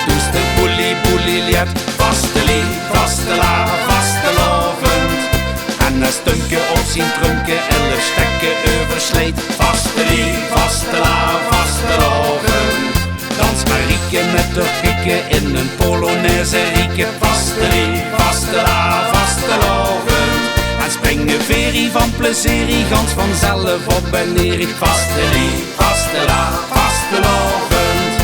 toest de boelie liet. Vaste la, vastelovend. En een stunke op zijn trunken, 11 stekken oversleet. Vaste la, vastelovend. Dans Marieke met de pieken in een Polonaise rieke. Vaste la, vastelovend. En springen verie van plezierie, gans vanzelf op en neer. Vaste la, vastelovend.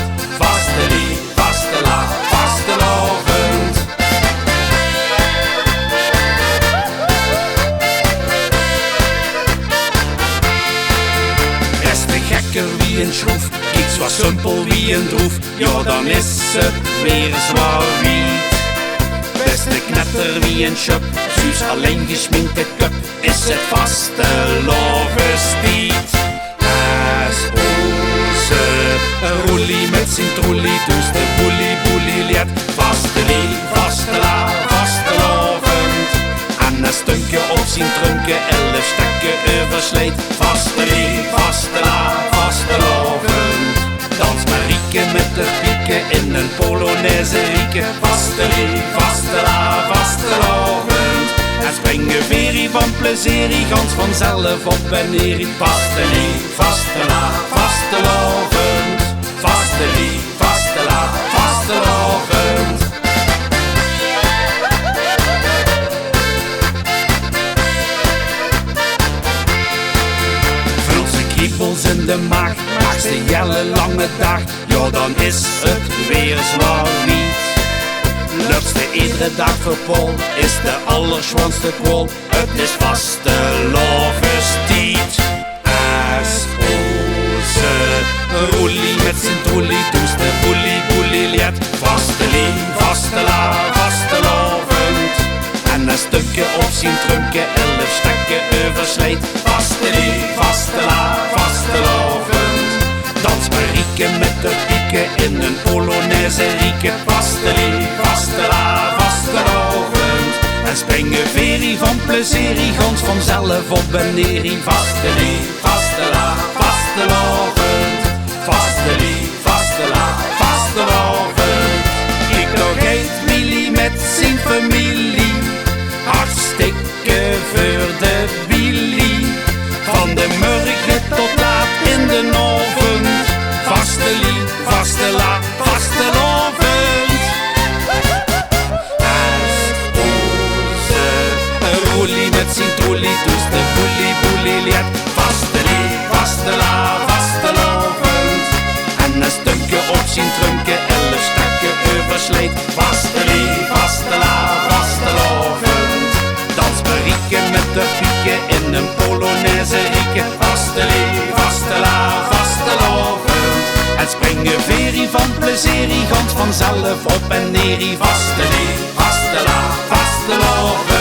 Vaste la, vastelovend. Is de gekker wie een schroef, iets wat simpel wie een droef, ja dan is het weer zwaar wiet. Beste knetter wie een chup, Suus alleen gesminkte cup, is het vaste lovestiet. As onze roelie met zijn troelie, dus de boelie liet. Vaste la, vastelovend. En een stunke op zijn trunken, 11 stekken oversleet. Vaste la, vastelovend. Dans Marieke met de pieken in een Polonaise rieke. Vaste la, vastelovend. En springen verie van plezierie, gans vanzelf op en neer. Vaste la, vastelovend. Vaste la, vastelovend. Kriebels in de maag, maakt de jelle lange dag, ja dan is het weer zwaar wiet. Lukste iedere dag verpol, is de allerschwanste kwol, het is vaste lovestiet. As onze roelie met zijn troelie, toest de boelie liet. Vaste la, vastelovend. En een stukje op zijn trunken, 11 stekken oversleet. Vaste la, vastelovend. Dans Marieke met de pieken in een Polonaise rieke. Vaste la, vastelovend. En springen verie van plezierie, gans vanzelf op en neer. Vaste la, vastelovend. Vaste la, vastelovend. Ik nog eet Willy met zijn familie, hartstikke voor de Billy. Van de morgen tot laat in de oven. Vaste la, vastelovend. Als onze roelie met zijn troelie, dus de boelie liet. Vaste la, vastelovend. En een stukje op zijn trunken, 11 stekken oversleet. Vaste la, vastelovend. Dans Marieke met de pieken in een Polonaise rieke. Vaste la, vastelovend. En springen verie van plezierie, gans vanzelf op en neer. Vaste la, vastelovend.